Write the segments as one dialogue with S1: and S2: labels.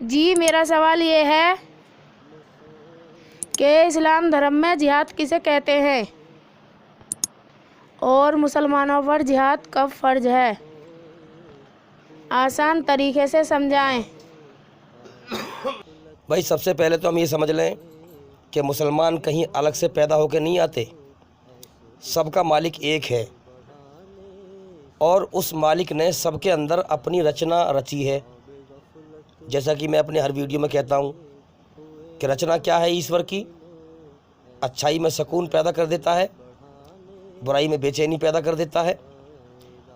S1: جی میرا سوال یہ ہے کہ اسلام دھرم میں جہاد کسے کہتے ہیں اور مسلمانوں پر جہاد کب فرض ہے؟ آسان طریقے سے سمجھائیں۔
S2: بھائی سب سے پہلے تو ہم یہ سمجھ لیں کہ مسلمان کہیں الگ سے پیدا ہو کے نہیں آتے، سب کا مالک ایک ہے اور اس مالک نے سب کے اندر اپنی رچنا رچی ہے۔ جیسا کہ میں اپنے ہر ویڈیو میں کہتا ہوں کہ رچنا کیا ہے ایشور کی؟ اچھائی میں سکون پیدا کر دیتا ہے، برائی میں بے چینی پیدا کر دیتا ہے،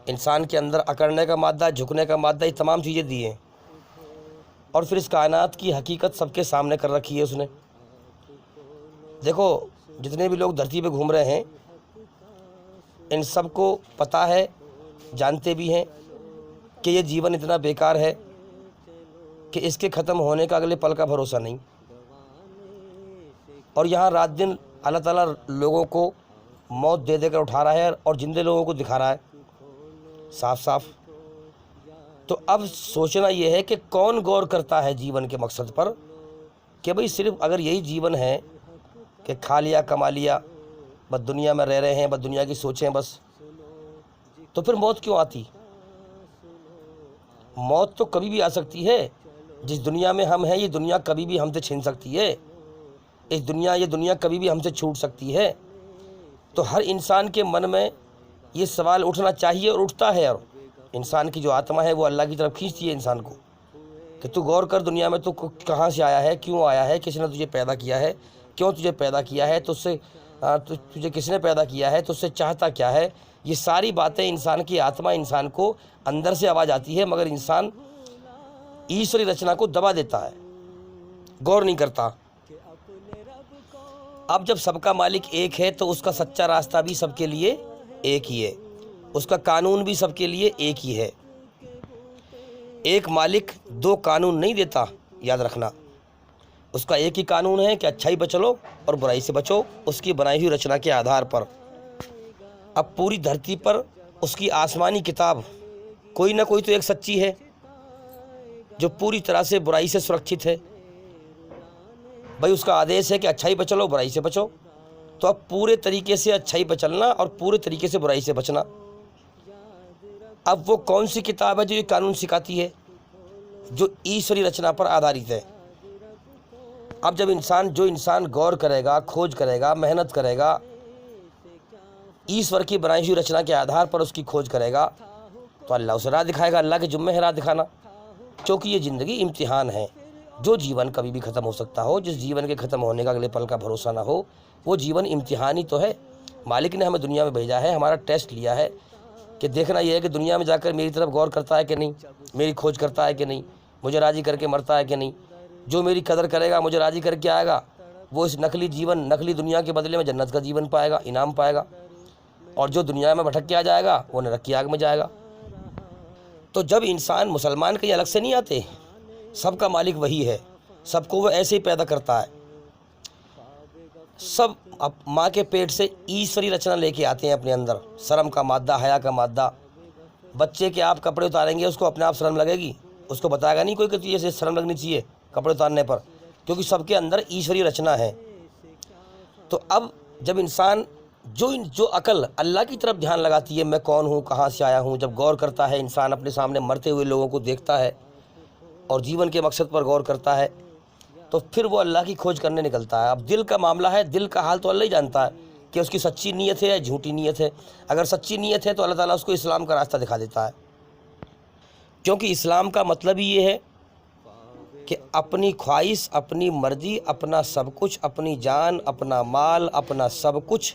S2: انسان کے اندر اکڑنے کا مادہ، جھکنے کا مادہ، یہ تمام چیزیں دی ہیں، اور پھر اس کائنات کی حقیقت سب کے سامنے کر رکھی ہے اس نے۔ دیکھو جتنے بھی لوگ دھرتی پہ گھوم رہے ہیں ان سب کو پتہ ہے، جانتے بھی ہیں کہ یہ جیون اتنا بیکار ہے کہ اس کے ختم ہونے کا اگلے پل کا بھروسہ نہیں، اور یہاں رات دن اللہ تعالیٰ لوگوں کو موت دے دے کر اٹھا رہا ہے اور زندے لوگوں کو دکھا رہا ہے صاف صاف۔ تو اب سوچنا یہ ہے کہ کون غور کرتا ہے جیون کے مقصد پر کہ بھئی صرف اگر یہی جیون ہے کہ کھا لیا کما لیا، بس دنیا میں رہ رہے ہیں، بس دنیا کی سوچیں بس، تو پھر موت کیوں آتی؟ موت تو کبھی بھی آ سکتی ہے۔ جس دنیا میں ہم ہیں یہ دنیا کبھی بھی ہم سے چھین سکتی ہے، یہ دنیا کبھی بھی ہم سے چھوٹ سکتی ہے۔ تو ہر انسان کے من میں یہ سوال اٹھنا چاہیے اور اٹھتا ہے، اور انسان کی جو آتما ہے وہ اللہ کی طرف کھینچتی ہے انسان کو کہ تو غور کر دنیا میں تو کہاں سے آیا ہے، کیوں آیا ہے، کس نے تجھے پیدا کیا ہے، کیوں تجھے پیدا کیا ہے، تجھے کس نے پیدا کیا ہے، تجھ سے چاہتا کیا ہے۔ یہ ساری باتیں انسان کی آتما، انسان کو اندر سے آواز آتی ہے، مگر انسان ایشوری رچنا کو دبا دیتا ہے، غور نہیں کرتا۔ اب جب سب کا مالک ایک ہے تو اس کا سچا راستہ بھی سب کے لیے ایک ہی ہے، اس کا قانون بھی سب کے لیے ایک ہی ہے۔ ایک مالک دو قانون نہیں دیتا، یاد رکھنا۔ اس کا ایک ہی قانون ہے کہ اچھائی پہ چلو اور برائی سے بچو، اس کی بنائی ہوئی رچنا کے آدھار پر۔ اب پوری دھرتی پر اس کی آسمانی کتاب کوئی نہ کوئی تو ایک سچی ہے جو پوری طرح سے برائی سے سرکشت ہے۔ بھائی اس کا آدیش ہے کہ اچھائی پہ چلو، برائی سے بچو، تو اب پورے طریقے سے اچھائی پہ چلنا اور پورے طریقے سے برائی سے بچنا۔ اب وہ کون سی کتاب ہے جو یہ قانون سکھاتی ہے؟ جو ایشوری رچنا پر آدھارت ہے۔ اب جب جو انسان غور کرے گا، کھوج کرے گا، محنت کرے گا، ایشور کی بنائی ہوئی رچنا کے آدھار پر اس کی کھوج کرے گا تو اللہ اسے راہ دکھائے گا۔ اللہ کے ذمہ ہے راہ دکھانا، کیونکہ یہ زندگی امتحان ہے۔ جو جیون کبھی بھی ختم ہو سکتا ہو، جس جیون کے ختم ہونے کا اگلے پل کا بھروسہ نہ ہو، وہ جیون امتحان ہی تو ہے۔ مالک نے ہمیں دنیا میں بھیجا ہے، ہمارا ٹیسٹ لیا ہے کہ دیکھنا یہ ہے کہ دنیا میں جا کر میری طرف غور کرتا ہے کہ نہیں، میری کھوج کرتا ہے کہ نہیں، مجھے راضی کر کے مرتا ہے کہ نہیں۔ جو میری قدر کرے گا، مجھے راضی کر کے آئے گا، وہ اس نقلی جیون، نقلی دنیا کے بدلے میں جنت کا جیون پائے گا، انعام پائے گا، اور جو دنیا میں بھٹک کے آ جائے گا وہ نرک کی آگ میں جائے گا۔ تو جب انسان، مسلمان کہیں الگ سے نہیں آتے، سب کا مالک وہی ہے، سب کو وہ ایسے ہی پیدا کرتا ہے۔ سب ماں کے پیٹ سے ایشوری رچنا لے کے آتے ہیں اپنے اندر، شرم کا مادہ، حیا کا مادہ۔ بچے کے آپ کپڑے اتاریں گے اس کو اپنے آپ شرم لگے گی، اس کو بتائے گا نہیں کوئی کہ تجھے شرم لگنی چاہیے کپڑے اتارنے پر، کیونکہ سب کے اندر ایشوری رچنا ہے۔ تو اب جب انسان جو عقل اللہ کی طرف دھیان لگاتی ہے، میں کون ہوں، کہاں سے آیا ہوں، جب غور کرتا ہے انسان، اپنے سامنے مرتے ہوئے لوگوں کو دیکھتا ہے اور جیون کے مقصد پر غور کرتا ہے، تو پھر وہ اللہ کی کھوج کرنے نکلتا ہے۔ اب دل کا معاملہ ہے، دل کا حال تو اللہ ہی جانتا ہے کہ اس کی سچی نیت ہے یا جھوٹی نیت ہے۔ اگر سچی نیت ہے تو اللہ تعالیٰ اس کو اسلام کا راستہ دکھا دیتا ہے، کیونکہ اسلام کا مطلب ہی یہ ہے کہ اپنی خواہش، اپنی مرضی، اپنا سب کچھ، اپنی جان، اپنا مال، اپنا سب کچھ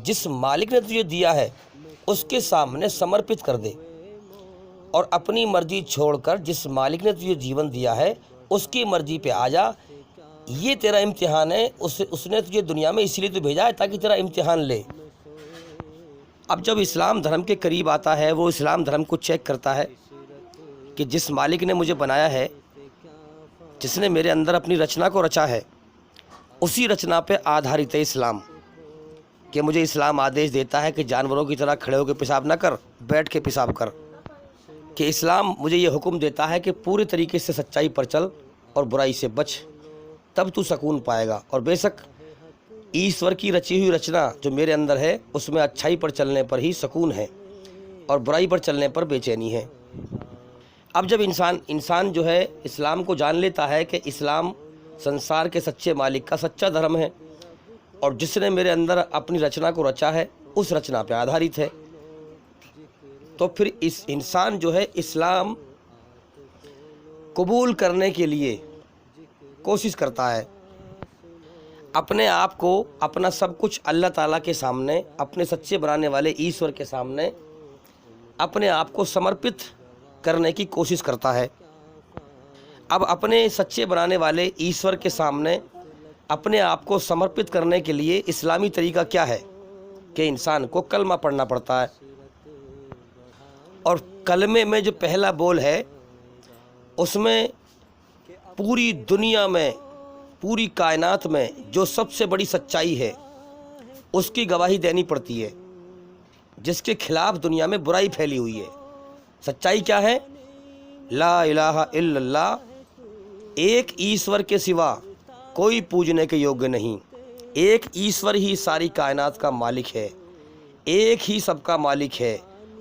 S2: جس مالک نے تجھے دیا ہے اس کے سامنے سمرپت کر دے، اور اپنی مرضی چھوڑ کر جس مالک نے تجھے جیون دیا ہے اس کی مرضی پہ آ جا۔ یہ تیرا امتحان ہے، اس نے تجھے دنیا میں اسی لیے تو بھیجا ہے تاکہ تیرا امتحان لے۔ اب جب اسلام دھرم کے قریب آتا ہے، وہ اسلام دھرم کو چیک کرتا ہے کہ جس مالک نے مجھے بنایا ہے، جس نے میرے اندر اپنی رچنا کو رچا ہے، اسی رچنا پہ آدھارت ہے اسلام، کہ مجھے اسلام آدیش دیتا ہے کہ جانوروں کی طرح کھڑے ہو کے پیشاب نہ کر، بیٹھ کے پیشاب کر۔ کہ اسلام مجھے یہ حکم دیتا ہے کہ پورے طریقے سے سچائی پر چل، اور برائی سے بچ، تب تو سکون پائے گا۔ اور بے شک ایشور کی رچی ہوئی رچنا جو میرے اندر ہے اس میں اچھائی پر چلنے پر ہی سکون ہے اور برائی پر چلنے پر بے چینی ہے۔ اب جب انسان جو ہے اسلام کو جان لیتا ہے کہ اسلام سنسار کے سچے مالک کا سچا دھرم ہے اور جس نے میرے اندر اپنی رچنا کو رچا ہے اس رچنا پہ آدھارت ہے، تو پھر اس انسان جو ہے اسلام قبول کرنے کے لیے کوشش کرتا ہے، اپنے آپ کو، اپنا سب کچھ اللہ تعالیٰ کے سامنے، اپنے سچے بنانے والے ایشور کے سامنے اپنے آپ کو سمرپت کرنے کی کوشش کرتا ہے۔ اب اپنے سچے بنانے والے ایشور کے سامنے اپنے آپ کو سمرپت کرنے کے لیے اسلامی طریقہ کیا ہے کہ انسان کو کلمہ پڑھنا پڑتا ہے، اور کلمے میں جو پہلا بول ہے اس میں پوری دنیا میں، پوری کائنات میں جو سب سے بڑی سچائی ہے اس کی گواہی دینی پڑتی ہے، جس کے خلاف دنیا میں برائی پھیلی ہوئی ہے۔ سچائی کیا ہے؟ لا الہ الا اللہ، ایک ایشور کے سوا کوئی پوجنے کے یوگیہ نہیں، ایک ایشور ہی ساری کائنات کا مالک ہے، ایک ہی سب کا مالک ہے،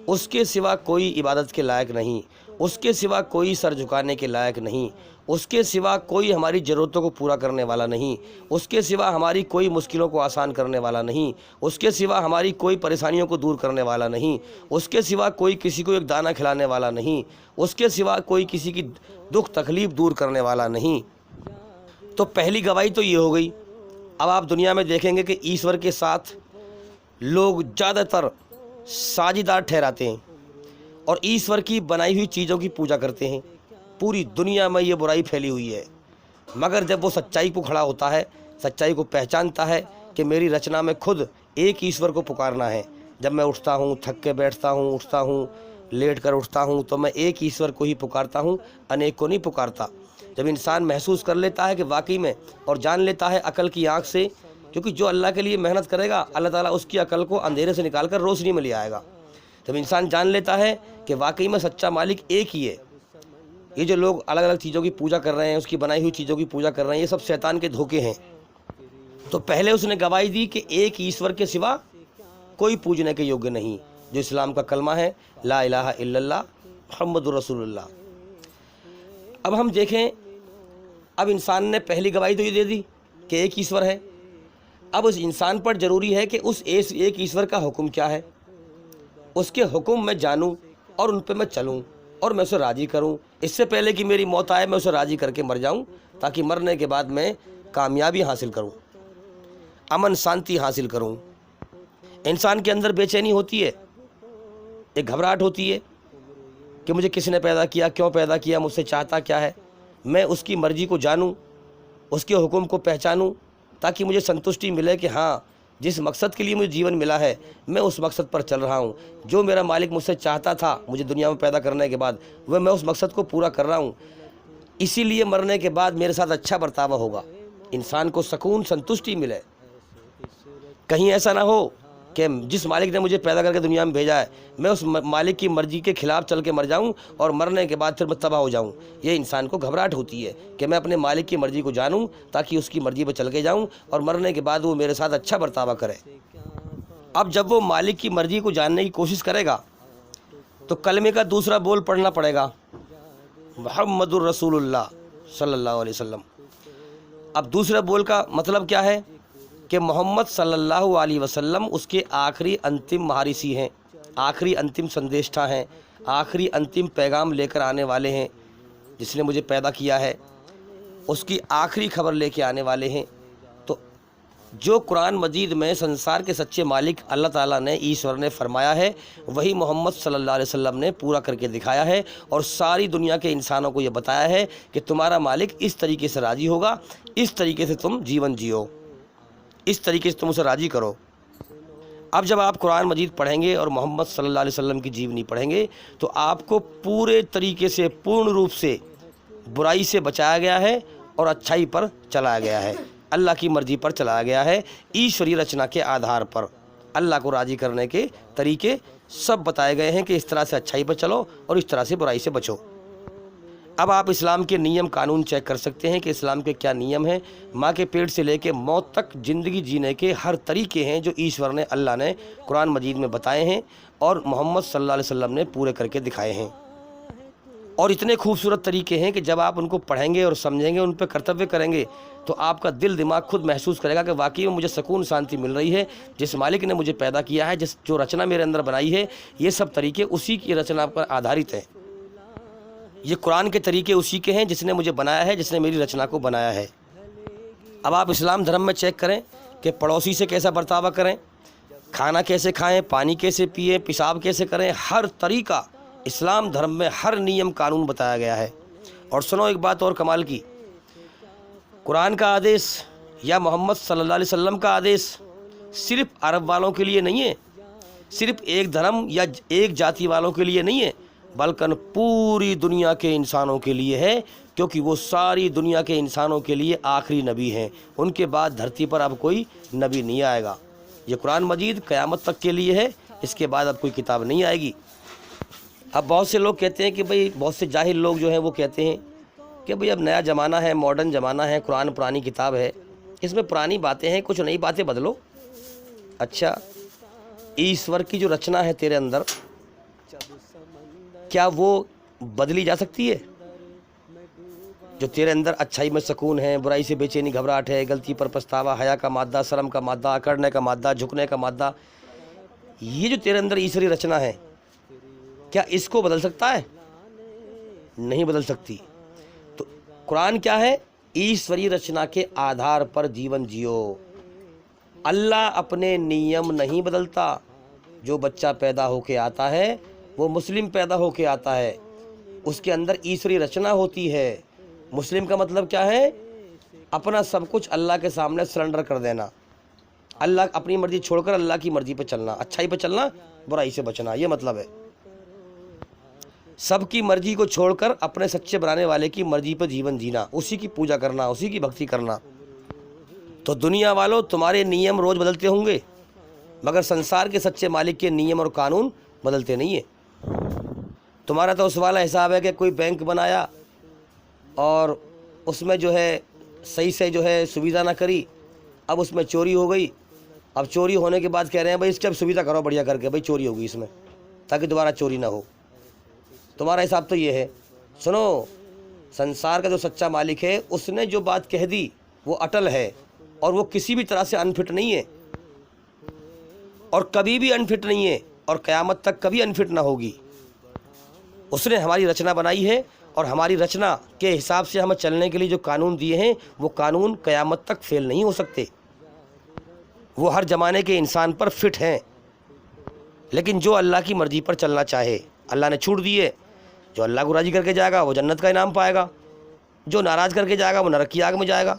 S2: اس کے سوا کوئی عبادت کے لائق نہیں، اس کے سوا کوئی سر جھکانے کے لائق نہیں، اس کے سوا کوئی ہماری ضرورتوں کو پورا کرنے والا نہیں، اس کے سوا ہماری کوئی مشکلوں کو آسان کرنے والا نہیں، اس کے سوا ہماری کوئی پریشانیوں کو دور کرنے والا نہیں، اس کے سوا کوئی کسی کو ایک دانہ کھلانے والا نہیں، اس کے سوا کوئی کسی کی دکھ تکلیف دور کرنے والا نہیں۔ تو پہلی گواہی تو یہ ہو گئی۔ اب آپ دنیا میں دیکھیں گے کہ ایشور کے ساتھ لوگ زیادہ تر ساجدار ٹھہراتے ہیں اور ایشور کی بنائی ہوئی چیزوں کی پوجا کرتے ہیں۔ پوری دنیا میں یہ برائی پھیلی ہوئی ہے، مگر جب وہ سچائی کو کھڑا ہوتا ہے، سچائی کو پہچانتا ہے کہ میری رچنا میں خود ایک ایشور کو پکارنا ہے، جب میں اٹھتا ہوں، تھک کے بیٹھتا ہوں، اٹھتا ہوں، لیٹ کر اٹھتا ہوں، تو میں ایک ایشور کو ہی پکارتا ہوں، انیک کو نہیں پکارتا۔ جب انسان محسوس کر لیتا ہے کہ واقعی میں، اور جان لیتا ہے عقل کی آنکھ سے، کیونکہ جو اللہ کے لیے محنت کرے گا اللہ تعالیٰ اس کی عقل کو اندھیرے سے نکال کر روشنی میں لے آئے گا۔ جب انسان جان لیتا ہے کہ واقعی میں سچا مالک ایک ہی ہے، یہ جو لوگ الگ الگ چیزوں کی پوجا کر رہے ہیں، اس کی بنائی ہوئی چیزوں کی پوجا کر رہے ہیں، یہ سب شیطان کے دھوکے ہیں، تو پہلے اس نے گواہی دی کہ ایک ایشور کے سوا کوئی پوجنے کے یوگیہ نہیں، جو اسلام کا کلمہ ہے، لا الہ الا اللہ محمد رسول اللہ۔ اب ہم دیکھیں، اب انسان نے پہلی گواہی تو یہ دے دی کہ ایک ایشور ہے، اب اس انسان پر ضروری ہے کہ اس ایک ایشور کا حکم کیا ہے، اس کے حکم میں جانوں اور ان پہ میں چلوں اور میں اسے راضی کروں۔ اس سے پہلے کہ میری موت آئے میں اسے راضی کر کے مر جاؤں، تاکہ مرنے کے بعد میں کامیابی حاصل کروں، امن شانتی حاصل کروں۔ انسان کے اندر بے چینی ہوتی ہے، ایک گھبراہٹ ہوتی ہے کہ مجھے کس نے پیدا کیا، کیوں پیدا کیا، مجھ سے چاہتا کیا ہے، میں اس کی مرضی کو جانوں، اس کے حکم کو پہچانوں، تاکہ مجھے سنتشٹی ملے کہ ہاں جس مقصد کے لیے مجھے جیون ملا ہے میں اس مقصد پر چل رہا ہوں، جو میرا مالک مجھ سے چاہتا تھا مجھے دنیا میں پیدا کرنے کے بعد وہ میں اس مقصد کو پورا کر رہا ہوں، اسی لیے مرنے کے بعد میرے ساتھ اچھا برتاوا ہوگا، انسان کو سکون سنتشٹی ملے۔ کہیں ایسا نہ ہو کہ جس مالک نے مجھے پیدا کر کے دنیا میں بھیجا ہے میں اس مالک کی مرضی کے خلاف چل کے مر جاؤں اور مرنے کے بعد پھر میں تباہ ہو جاؤں۔ یہ انسان کو گھبراہٹ ہوتی ہے کہ میں اپنے مالک کی مرضی کو جانوں تاکہ اس کی مرضی پہ چل کے جاؤں اور مرنے کے بعد وہ میرے ساتھ اچھا برتاوا کرے۔ اب جب وہ مالک کی مرضی کو جاننے کی کوشش کرے گا تو کلمے کا دوسرا بول پڑھنا پڑے گا، محمد الرسول اللہ صلی اللہ علیہ وسلم۔ اب دوسرے بول کا مطلب کیا ہے کہ محمد صلی اللہ علیہ وسلم اس کے آخری انتم مہارسی ہیں، آخری انتم سندیشٹھا ہیں، آخری انتم پیغام لے کر آنے والے ہیں، جس نے مجھے پیدا کیا ہے اس کی آخری خبر لے کے آنے والے ہیں۔ تو جو قرآن مجید میں سنسار کے سچے مالک اللہ تعالیٰ نے، ایشور نے فرمایا ہے، وہی محمد صلی اللہ علیہ وسلم نے پورا کر کے دکھایا ہے اور ساری دنیا کے انسانوں کو یہ بتایا ہے کہ تمہارا مالک اس طریقے سے راضی ہوگا، اس طریقے سے تم جیون جیو، اس طریقے سے تم اسے راضی کرو۔ اب جب آپ قرآن مجید پڑھیں گے اور محمد صلی اللہ علیہ وسلم کی جیونی پڑھیں گے تو آپ کو پورے طریقے سے، پورن روپ سے برائی سے بچایا گیا ہے اور اچھائی پر چلایا گیا ہے، اللہ کی مرضی پر چلایا گیا ہے، ایشوری رچنا کے آدھار پر اللہ کو راضی کرنے کے طریقے سب بتائے گئے ہیں کہ اس طرح سے اچھائی پر چلو اور اس طرح سے برائی سے بچو۔ اب آپ اسلام کے نیم قانون چیک کر سکتے ہیں کہ اسلام کے کیا نیم ہیں۔ ماں کے پیٹ سے لے کے موت تک زندگی جینے کے ہر طریقے ہیں جو ایشور نے، اللہ نے قرآن مجید میں بتائے ہیں اور محمد صلی اللہ علیہ وسلم نے پورے کر کے دکھائے ہیں، اور اتنے خوبصورت طریقے ہیں کہ جب آپ ان کو پڑھیں گے اور سمجھیں گے، ان پہ کرتویہ کریں گے، تو آپ کا دل دماغ خود محسوس کرے گا کہ واقعی میں مجھے سکون شانتی مل رہی ہے۔ جس مالک نے مجھے پیدا کیا ہے، جو رچنا میرے اندر بنائی ہے، یہ سب طریقے اسی کی رچنا پر آدھارت ہیں۔ یہ قرآن کے طریقے اسی کے ہیں جس نے مجھے بنایا ہے، جس نے میری رچنا کو بنایا ہے۔ اب آپ اسلام دھرم میں چیک کریں کہ پڑوسی سے کیسا برتاوا کریں، کھانا کیسے کھائیں، پانی کیسے پئیں، پیشاب کیسے کریں، ہر طریقہ اسلام دھرم میں ہر نیم قانون بتایا گیا ہے۔ اور سنو ایک بات اور کمال کی، قرآن کا آدیش یا محمد صلی اللہ علیہ وسلم کا آدیش صرف عرب والوں کے لیے نہیں ہے، صرف ایک دھرم یا ایک جاتی والوں کے لیے نہیں ہے، بلکہ پوری دنیا کے انسانوں کے لیے ہے، کیونکہ وہ ساری دنیا کے انسانوں کے لیے آخری نبی ہیں۔ ان کے بعد دھرتی پر اب کوئی نبی نہیں آئے گا۔ یہ قرآن مجید قیامت تک کے لیے ہے، اس کے بعد اب کوئی کتاب نہیں آئے گی۔ اب بہت سے لوگ کہتے ہیں کہ بھئی، بہت سے جاہل لوگ جو ہیں وہ کہتے ہیں کہ بھئی اب نیا زمانہ ہے، ماڈرن زمانہ ہے، قرآن پرانی کتاب ہے، اس میں پرانی باتیں ہیں، کچھ نئی باتیں بدلو۔ اچھا، ایشور کی جو رچنا ہے تیرے اندر، کیا وہ بدلی جا سکتی ہے؟ جو تیرے اندر اچھائی میں سکون ہے، برائی سے بے چینی گھبراہٹ ہے، غلطی پر پچھتاوا، حیا کا مادہ، شرم کا مادہ، اکڑنے کا مادہ، جھکنے کا مادہ، یہ جو تیرے اندر ایشوری رچنا ہے، کیا اس کو بدل سکتا ہے؟ نہیں بدل سکتی۔ تو قرآن کیا ہے؟ ایشوری رچنا کے آدھار پر جیون جیو۔ اللہ اپنے نیم نہیں بدلتا۔ جو بچہ پیدا ہو کے آتا ہے وہ مسلم پیدا ہو کے آتا ہے، اس کے اندر ایشوری رچنا ہوتی ہے۔ مسلم کا مطلب کیا ہے؟ اپنا سب کچھ اللہ کے سامنے سرنڈر کر دینا، اللہ اپنی مرضی چھوڑ کر اللہ کی مرضی پہ چلنا، اچھائی پہ چلنا، برائی سے بچنا، یہ مطلب ہے۔ سب کی مرضی کو چھوڑ کر اپنے سچے بنانے والے کی مرضی پہ جیون جینا، اسی کی پوجا کرنا، اسی کی بھکتی کرنا۔ تو دنیا والوں، تمہارے نیم روز بدلتے ہوں گے، مگر سنسار کے سچے مالک کے نیم اور قانون بدلتے نہیں ہیں۔ تمہارا تو اس والا حساب ہے کہ کوئی بینک بنایا اور اس میں جو ہے صحیح سے جو ہے سویدھا نہ کری، اب اس میں چوری ہو گئی۔ اب چوری ہونے کے بعد کہہ رہے ہیں بھائی اس کی اب سویدھا کرو بڑھیا کر کے، بھائی چوری ہوگی اس میں، تاکہ دوبارہ چوری نہ ہو۔ تمہارا حساب تو یہ ہے۔ سنو، سنسار کا جو سچا مالک ہے، اس نے جو بات کہہ دی وہ اٹل ہے، اور وہ کسی بھی طرح سے انفٹ نہیں ہے، اور کبھی بھی انفٹ نہیں ہے، اور قیامت تک کبھی انفٹ نہ ہوگی۔ اس نے ہماری رچنا بنائی ہے، اور ہماری رچنا کے حساب سے ہمیں چلنے کے لیے جو قانون دیے ہیں، وہ قانون قیامت تک فیل نہیں ہو سکتے۔ وہ ہر زمانے کے انسان پر فٹ ہیں، لیکن جو اللہ کی مرضی پر چلنا چاہے، اللہ نے چھوٹ دی ہے۔ جو اللہ کو راضی کر کے جائے گا وہ جنت کا انعام پائے گا، جو ناراض کر کے جائے گا وہ نرک کی آگ میں جائے گا۔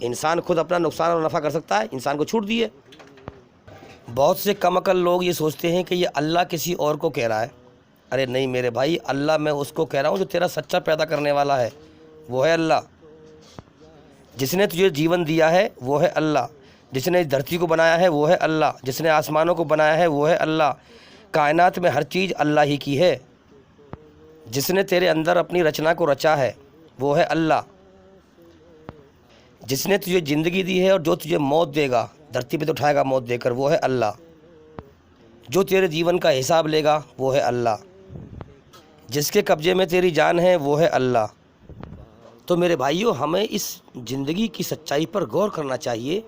S2: انسان خود اپنا نقصان اور نفع کر سکتا ہے، انسان کو چھوٹ دی ہے۔ بہت سے کم عقل لوگ یہ سوچتے ہیں کہ یہ اللہ کسی اور کو کہہ رہا ہے۔ ارے نہیں میرے بھائی، اللہ میں اس کو کہہ رہا ہوں جو تیرا سچا پیدا کرنے والا ہے، وہ ہے اللہ۔ جس نے تجھے جیون دیا ہے وہ ہے اللہ، جس نے دھرتی کو بنایا ہے وہ ہے اللہ، جس نے آسمانوں کو بنایا ہے وہ ہے اللہ۔ کائنات میں ہر چیز اللہ ہی کی ہے۔ جس نے تیرے اندر اپنی رچنا کو رچا ہے وہ ہے اللہ۔ جس نے تجھے زندگی دی ہے اور جو تجھے موت دے گا، دھرتی پہ تو اٹھائے گا موت دے کر، وہ ہے اللہ۔ جو تیرے جیون کا حساب لے گا وہ ہے اللہ۔ جس کے قبضے میں تیری جان ہے وہ ہے اللہ۔ تو میرے بھائیوں، ہمیں اس زندگی کی سچائی پر غور کرنا چاہیے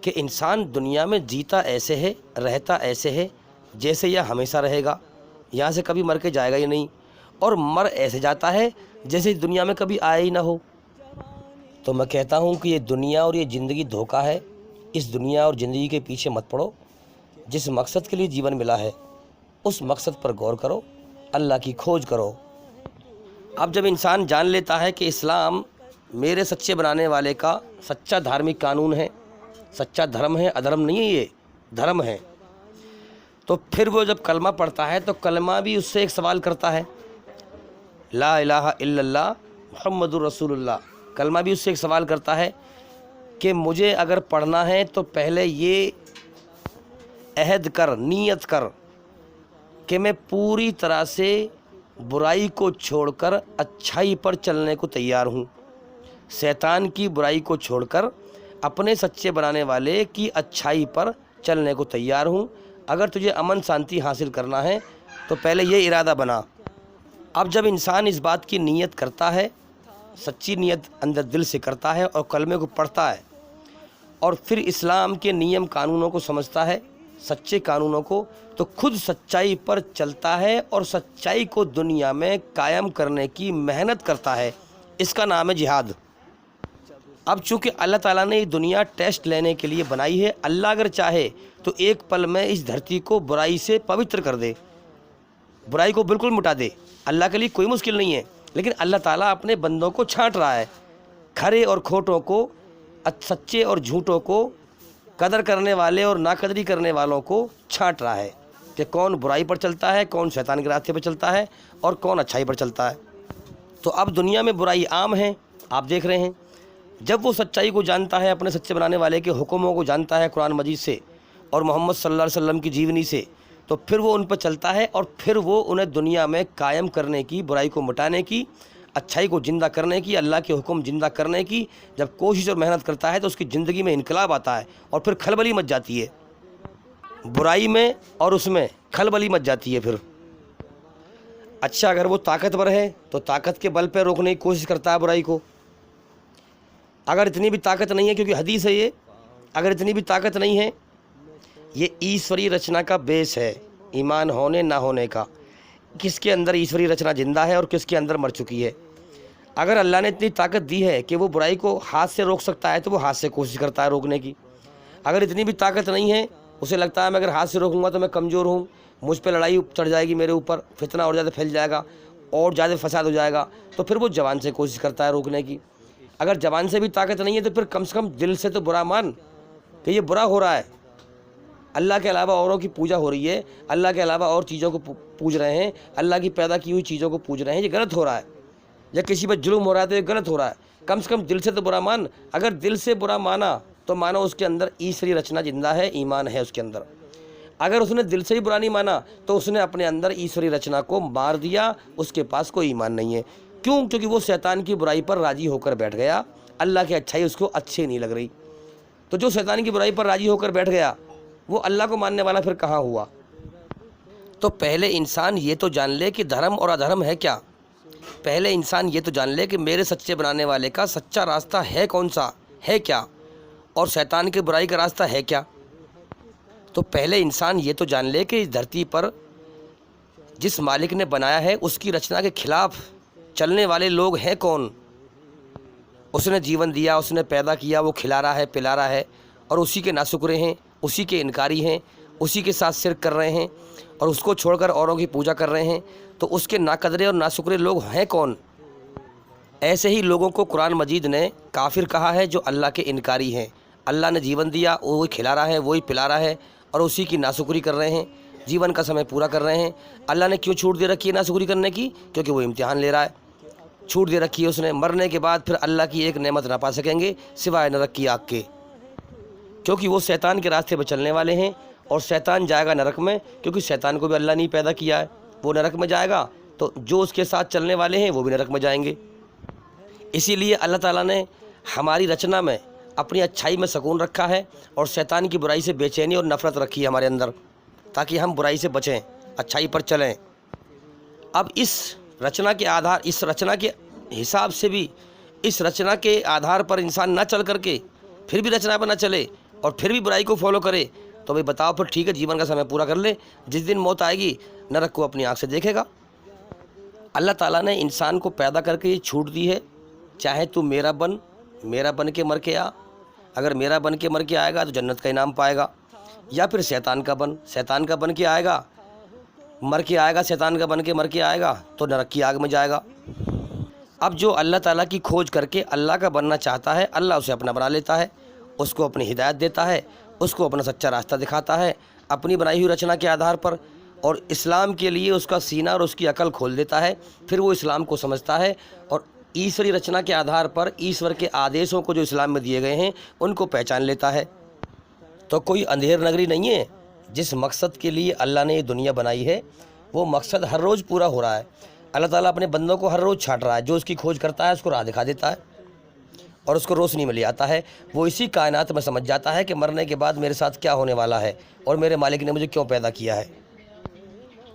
S2: کہ انسان دنیا میں جیتا ایسے ہے، رہتا ایسے ہے جیسے یہ ہمیشہ رہے گا، یہاں سے کبھی مر کے جائے گا ہی نہیں، اور مر ایسے جاتا ہے جیسے اس دنیا میں کبھی آیا ہی نہ ہو۔ تو میں کہتا ہوں کہ یہ دنیا اور یہ زندگی دھوکہ ہے۔ اس دنیا اور زندگی کے پیچھے مت پڑو۔ جس مقصد کے لیے جیون ملا ہے اس مقصد پر غور کرو، اللہ کی کھوج کرو۔ اب جب انسان جان لیتا ہے کہ اسلام میرے سچے بنانے والے کا سچا دھارمک قانون ہے، سچا دھرم ہے، ادھرم نہیں ہے، یہ دھرم ہے، تو پھر وہ جب کلمہ پڑھتا ہے تو کلمہ بھی اس سے ایک سوال کرتا ہے، لا الہ الا اللہ محمد الرسول اللہ۔ کلمہ بھی اس سے ایک سوال کرتا ہے کہ مجھے اگر پڑھنا ہے تو پہلے یہ عہد کر، نیت کر کہ میں پوری طرح سے برائی کو چھوڑ کر اچھائی پر چلنے کو تیار ہوں، شیطان کی برائی کو چھوڑ کر اپنے سچے بنانے والے کی اچھائی پر چلنے کو تیار ہوں۔ اگر تجھے امن شانتی حاصل کرنا ہے تو پہلے یہ ارادہ بنا۔ اب جب انسان اس بات کی نیت کرتا ہے، سچی نیت اندر دل سے کرتا ہے اور کلمے کو پڑھتا ہے، اور پھر اسلام کے نیم قانونوں کو سمجھتا ہے، سچے قانونوں کو، تو خود سچائی پر چلتا ہے اور سچائی کو دنیا میں قائم کرنے کی محنت کرتا ہے۔ اس کا نام ہے جہاد۔ اب چونکہ اللہ تعالیٰ نے یہ دنیا ٹیسٹ لینے کے لیے بنائی ہے، اللہ اگر چاہے تو ایک پل میں اس دھرتی کو برائی سے پوتر کر دے، برائی کو بالکل مٹا دے۔ اللہ کے لیے کوئی مشکل نہیں ہے، لیکن اللہ تعالیٰ اپنے بندوں کو چھانٹ رہا ہے، کھرے اور کھوٹوں کو، سچے اور جھوٹوں کو، قدر کرنے والے اور ناقدری کرنے والوں کو چھانٹ رہا ہے کہ کون برائی پر چلتا ہے، کون شیطان کے راستے پر چلتا ہے اور کون اچھائی پر چلتا ہے۔ تو اب دنیا میں برائی عام ہے، آپ دیکھ رہے ہیں۔ جب وہ سچائی کو جانتا ہے، اپنے سچے بنانے والے کے حکموں کو جانتا ہے قرآن مجید سے اور محمد صلی اللہ علیہ وسلم کی جیونی سے، تو پھر وہ ان پر چلتا ہے اور پھر وہ انہیں دنیا میں قائم کرنے کی، برائی کو مٹانے کی، اچھائی کو زندہ کرنے کی، اللہ کے حکم زندہ کرنے کی جب کوشش اور محنت کرتا ہے تو اس کی زندگی میں انقلاب آتا ہے اور پھر کھلبلی مچ جاتی ہے، برائی میں اور اس میں کھلبلی مچ جاتی ہے۔ پھر اچھا، اگر وہ طاقتور ہے تو طاقت کے بل پہ روکنے کی کوشش کرتا ہے برائی کو۔ اگر اتنی بھی طاقت نہیں ہے، کیونکہ حدیث ہے یہ، اگر اتنی بھی طاقت نہیں ہے، یہ ایشوری رچنا کا بیس ہے، ایمان ہونے نہ ہونے کا، کس کے اندر ایشوری رچنا زندہ ہے اور کس کے اندر مر چکی ہے۔ اگر اللہ نے اتنی طاقت دی ہے کہ وہ برائی کو ہاتھ سے روک سکتا ہے تو وہ ہاتھ سے کوشش کرتا ہے روکنے کی۔ اگر اتنی بھی طاقت نہیں ہے، اسے لگتا ہے میں اگر ہاتھ سے روکوں گا تو میں کمزور ہوں، مجھ پہ لڑائی چڑھ جائے گی، میرے اوپر فتنہ اور زیادہ پھیل جائے گا اور زیادہ فساد ہو جائے گا، تو پھر وہ زبان سے کوشش کرتا ہے روکنے کی۔ اگر زبان سے بھی طاقت نہیں ہے تو پھر کم سے کم دل سے تو برا مان کہ یہ برا ہو رہا ہے، اللہ کے علاوہ اوروں کی پوجا ہو رہی ہے، اللہ کے علاوہ اور چیزوں کو پوج رہے ہیں، اللہ کی پیدا کی ہوئی چیزوں کو پوج رہے ہیں، یہ غلط ہو رہا ہے، یا کسی پر ظلم ہو رہا ہے تو یہ غلط ہو رہا ہے۔ کم سے کم دل سے تو برا مان۔ اگر دل سے برا مانا تو مانو اس کے اندر ایشوری رچنا زندہ ہے، ایمان ہے اس کے اندر۔ اگر اس نے دل سے ہی برا نہیں مانا تو اس نے اپنے اندر ایشوری رچنا کو مار دیا، اس کے پاس کوئی ایمان نہیں ہے۔ کیوں؟ کیونکہ وہ شیطان کی برائی پر راضی ہو کر بیٹھ گیا، اللہ کی اچھائی اس کو اچھی نہیں لگ رہی۔ تو جو شیطان کی برائی پر راضی ہو کر بیٹھ گیا وہ اللہ کو ماننے والا پھر کہاں ہوا؟ تو پہلے انسان یہ تو جان لے کہ دھرم اور ادھرم ہے کیا۔ پہلے انسان یہ تو جان لے کہ میرے سچے بنانے والے کا سچا راستہ ہے کون سا، ہے کیا، اور شیطان کی برائی کا راستہ ہے کیا۔ تو پہلے انسان یہ تو جان لے کہ اس دھرتی پر جس مالک نے بنایا ہے اس کی رچنا کے خلاف چلنے والے لوگ ہیں کون۔ اس نے جیون دیا، اس نے پیدا کیا، وہ کھلا رہا ہے، پلا رہا ہے، اور اسی کے ناشکرے ہیں، اسی کے انکاری ہیں، اسی کے ساتھ شرک کر رہے ہیں اور اس کو چھوڑ کر اوروں کی پوجا کر رہے ہیں، تو اس کے ناقدرے اور ناشکرے لوگ ہیں کون؟ ایسے ہی لوگوں کو قرآن مجید نے کافر کہا ہے جو اللہ کے انکاری ہیں۔ اللہ نے جیون دیا، وہی کھلا رہا ہے، وہی پلا رہا ہے، اور اسی کی ناشکری کر رہے ہیں، جیون کا سمے پورا کر رہے ہیں۔ اللہ نے کیوں چھوٹ دے رکھی ہے ناشکری کرنے کی؟ کیونکہ وہ امتحان لے رہا ہے، چھوٹ دے رکھی ہے اس نے۔ مرنے کے بعد پھر اللہ کی ایک نعمت نہ پا سکیں گے سوائے نرک کی آگ کے، کیونکہ وہ شیطان کے راستے پر چلنے والے ہیں، اور شیطان جائے گا نرک میں، کیونکہ شیطان کو بھی اللہ نے ہی پیدا کیا ہے، وہ نرک میں جائے گا، تو جو اس کے ساتھ چلنے والے ہیں وہ بھی نرک میں جائیں گے۔ اسی لیے اللہ تعالیٰ نے ہماری رچنا میں اپنی اچھائی میں سکون رکھا ہے اور شیطان کی برائی سے بے چینی اور نفرت رکھی ہے ہمارے اندر، تاکہ ہم برائی سے بچیں، اچھائی پر چلیں۔ اب اس رچنا کے آدھار، اس رچنا کے حساب سے بھی، اس رچنا کے آدھار پر انسان نہ چل کر کے پھر بھی رچنا پر نہ چلے اور پھر بھی برائی کو فالو کرے، تو بھائی بتاؤ پھر ٹھیک ہے، جیون کا سمے پورا کر لے، جس دن موت آئے گی نرک کو اپنی آنکھ سے دیکھے گا۔ اللہ تعالیٰ نے انسان کو پیدا کر کے یہ چھوٹ دی ہے، چاہے تو میرا بن کے مر کے آ، اگر میرا بن کے مر کے آئے گا تو جنت کا انعام پائے گا، یا پھر شیطان کا بن کے آئے گا، مر کے آئے گا، شیطان کا بن کے مر کے آئے گا تو نرک کی آگ میں جائے گا۔ اب جو اللہ تعالیٰ کی کھوج کر کے اللہ کا بننا چاہتا ہے، اللہ اسے اپنا بنا لیتا ہے، اس کو اپنی ہدایت دیتا ہے، اس کو اپنا سچا راستہ دکھاتا ہے اپنی بنائی ہوئی رچنا کے آدھار پر، اور اسلام کے لیے اس کا سینہ اور اس کی عقل کھول دیتا ہے، پھر وہ اسلام کو سمجھتا ہے اور ایشوری رچنا کے آدھار پر ایشور کے آدیشوں کو جو اسلام میں دیے گئے ہیں ان کو پہچان لیتا ہے۔ تو کوئی اندھیر نگری نہیں ہے، جس مقصد کے لیے اللہ نے یہ دنیا بنائی ہے وہ مقصد ہر روز پورا ہو رہا ہے۔ اللہ تعالیٰ اپنے بندوں کو ہر روز چھانٹ رہا ہے، جو اس کی کھوج کرتا ہے اس کو راہ دکھا دیتا ہے اور اس کو روشنی میں لے آتا ہے۔ وہ اسی کائنات میں سمجھ جاتا ہے کہ مرنے کے بعد میرے ساتھ کیا ہونے والا ہے اور میرے مالک نے مجھے کیوں پیدا کیا ہے۔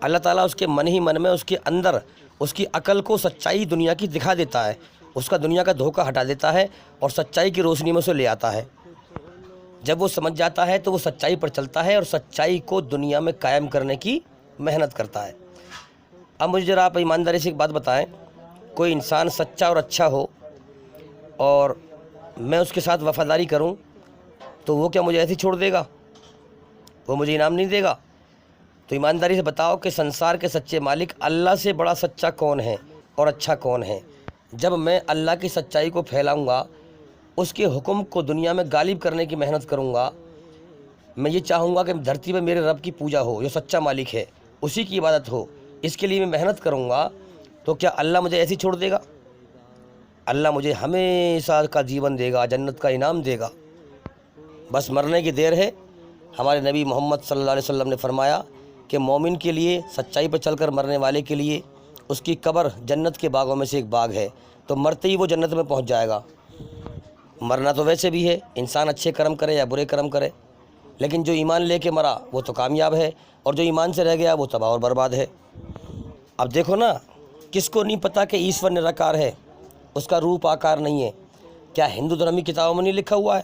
S2: اللہ تعالیٰ اس کے من ہی من میں، اس کے اندر اس کی عقل کو سچائی دنیا کی دکھا دیتا ہے، اس کا دنیا کا دھوکہ ہٹا دیتا ہے اور سچائی کی روشنی میں اسے لے آتا ہے۔ جب وہ سمجھ جاتا ہے تو وہ سچائی پر چلتا ہے اور سچائی کو دنیا میں قائم کرنے کی محنت کرتا ہے۔ اب مجھے ذرا آپ ایمانداری سے ایک بات بتائیں، کوئی انسان سچا اور اچھا ہو اور میں اس کے ساتھ وفاداری کروں تو وہ کیا مجھے ایسے چھوڑ دے گا؟ وہ مجھے انعام نہیں دے گا؟ تو ایمانداری سے بتاؤ کہ سنسار کے سچے مالک اللہ سے بڑا سچا کون ہے اور اچھا کون ہے؟ جب میں اللہ کی سچائی کو پھیلاؤں گا، اس کے حکم کو دنیا میں غالب کرنے کی محنت کروں گا، میں یہ چاہوں گا کہ دھرتی پہ میرے رب کی پوجا ہو، جو سچا مالک ہے اسی کی عبادت ہو، اس کے لیے میں محنت کروں گا، تو کیا اللہ مجھے ایسی چھوڑ دے گا؟ اللہ مجھے ہمیشہ کا جیون دے گا، جنت کا انعام دے گا۔ بس مرنے کی دیر ہے۔ ہمارے نبی محمد صلی اللہ علیہ وسلم نے فرمایا کہ مومن کے لیے، سچائی پر چل کر مرنے والے کے لیے، اس کی قبر جنت کے باغوں میں سے ایک باغ ہے، تو مرتے ہی وہ جنت میں پہنچ جائے گا۔ مرنا تو ویسے بھی ہے، انسان اچھے کرم کرے یا برے کرم کرے، لیکن جو ایمان لے کے مرا وہ تو کامیاب ہے، اور جو ایمان سے رہ گیا وہ تباہ اور برباد ہے۔ اب دیکھو نا، کس کو نہیں پتہ کہ ایشور نراکار ہے، اس کا روپ آکار نہیں ہے؟ کیا ہندو دھرم کی کتابوں میں نہیں لکھا ہوا ہے؟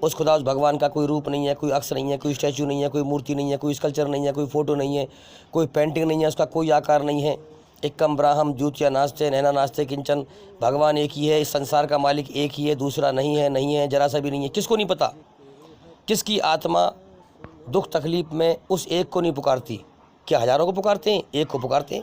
S2: اس خدا اس بھگوان کا کوئی روپ نہیں ہے، کوئی عکس نہیں ہے، کوئی اسٹیچو نہیں ہے، کوئی مورتی نہیں ہے، کوئی اسکلچر نہیں ہے، کوئی فوٹو نہیں ہے، کوئی پینٹنگ نہیں ہے، اس کا کوئی آکار نہیں ہے۔ ایکم براہم جوتیا ناستے نینا ناستے کنچن، بھگوان ایک ہی ہے، اس سنسار کا مالک ایک ہی ہے، دوسرا نہیں ہے، نہیں ہے، ذرا سا بھی نہیں ہے۔ کس کو نہیں پتہ؟ کس کی آتما دکھ تکلیف میں اس ایک کو نہیں پکارتی؟ کیا ہزاروں کو پکارتے ہیں؟ ایک کو پکارتے ہیں۔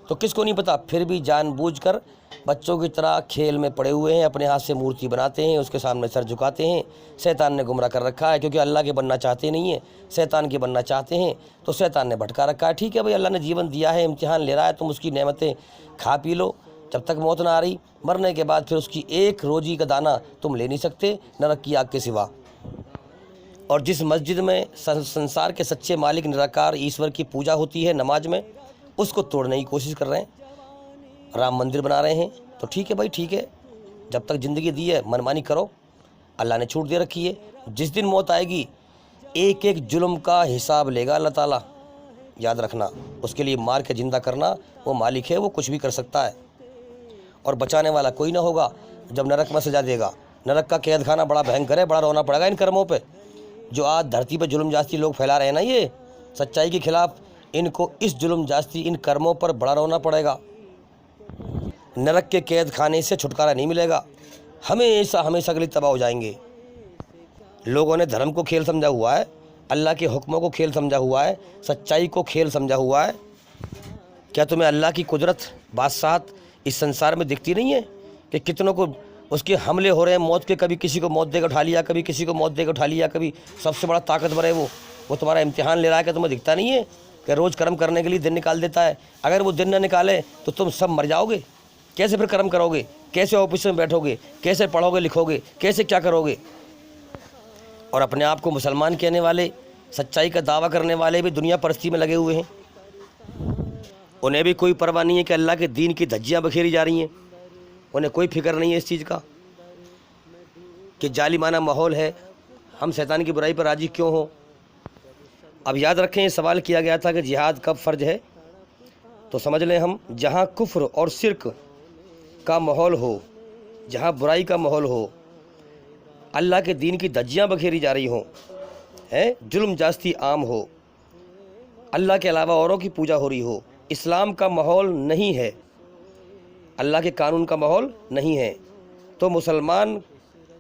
S2: تو کس کو نہیں پتہ؟ پھر بھی جان بوجھ کر بچوں کی طرح کھیل میں پڑے ہوئے ہیں، اپنے ہاتھ سے مورتی بناتے ہیں، اس کے سامنے سر جھکاتے ہیں۔ شیطان نے گمراہ کر رکھا ہے، کیونکہ اللہ کے بننا چاہتے نہیں ہیں، شیطان کے بننا چاہتے ہیں، تو شیطان نے بھٹکا رکھا ہے۔ ٹھیک ہے بھائی، اللہ نے جیون دیا ہے، امتحان لے رہا ہے، تم اس کی نعمتیں کھا پی لو جب تک موت نہ آ رہی۔ مرنے کے بعد پھر اس کی ایک روزی کا دانہ تم لے نہیں سکتے نرک کی آگ کے سوا۔ اور جس مسجد میں سنسار کے سچے مالک نراکار ایشور کی پوجا ہوتی ہے نماز میں، اس کو توڑنے کی کوشش کر رہے ہیں، رام مندر بنا رہے ہیں، تو ٹھیک ہے بھائی، ٹھیک ہے، جب تک زندگی دی ہے منمانی کرو، اللہ نے چھوٹ دے رکھی ہے۔ جس دن موت آئے گی، ایک ایک ظلم کا حساب لے گا اللہ تعالیٰ، یاد رکھنا۔ اس کے لیے مار کے زندہ کرنا وہ مالک ہے، وہ کچھ بھی کر سکتا ہے، اور بچانے والا کوئی نہ ہوگا جب نرک میں سجا دے گا۔ نرک کا قید خانہ بڑا بھینکر ہے، بڑا رونا پڑے گا ان کرموں پہ، جو آج دھرتی پہ ظلم جاستی لوگ پھیلا رہے ہیں نا، یہ سچائی کے خلاف، ان کو اس ظلم جاستی ان کرموں پر بڑا رونا پڑے گا۔ نرک کے قید خانے سے چھٹکارا نہیں ملے گا، ہمیشہ ہمیشہ کے لیے تباہ ہو جائیں گے۔ لوگوں نے دھرم کو کھیل سمجھا ہوا ہے، اللہ کے حکموں کو کھیل سمجھا ہوا ہے، سچائی کو کھیل سمجھا ہوا ہے۔ کیا تمہیں اللہ کی قدرت بادشاہت اس سنسار میں دکھتی نہیں ہے کہ کتنوں کو اس کے حملے ہو رہے ہیں موت کے؟ کبھی کسی کو موت دے کے اٹھا لیا، کبھی کسی کو موت دے کے اٹھا لیا، کبھی سب سے بڑا طاقتور ہے وہ تمہارا امتحان لے رہا ہے کہ تمہیں دکھتا نہیں ہے کہ روز کرم کرنے کے لیے دن نکال دیتا ہے؟ اگر وہ دن نہ نکالے تو تم سب مر جاؤ گے۔ کیسے پھر کرم کرو گے؟ کیسے آفس میں بیٹھو گے؟ کیسے پڑھو گے لکھو گے؟ کیسے کیا کرو گے؟ اور اپنے آپ کو مسلمان کہنے والے، سچائی کا دعویٰ کرنے والے بھی دنیا پرستی میں لگے ہوئے ہیں، انہیں بھی کوئی پرواہ نہیں ہے کہ اللہ کے دین کی دھجیاں بکھیری جا رہی ہیں، انہیں کوئی فکر نہیں ہے اس چیز کا کہ ظالمانہ ماحول ہے، ہم شیطان کی برائی پر راضی کیوں ہوں۔ اب یاد رکھیں، یہ سوال کیا گیا تھا کہ جہاد کب فرض ہے، تو سمجھ لیں ہم، جہاں کفر اور شرک کا ماحول ہو، جہاں برائی کا ماحول ہو، اللہ کے دین کی دھجیاں بکھیری جا رہی ہوں، ظلم جاستی عام ہو، اللہ کے علاوہ اوروں کی پوجا ہو رہی ہو، اسلام کا ماحول نہیں ہے، اللہ کے قانون کا ماحول نہیں ہے، تو مسلمان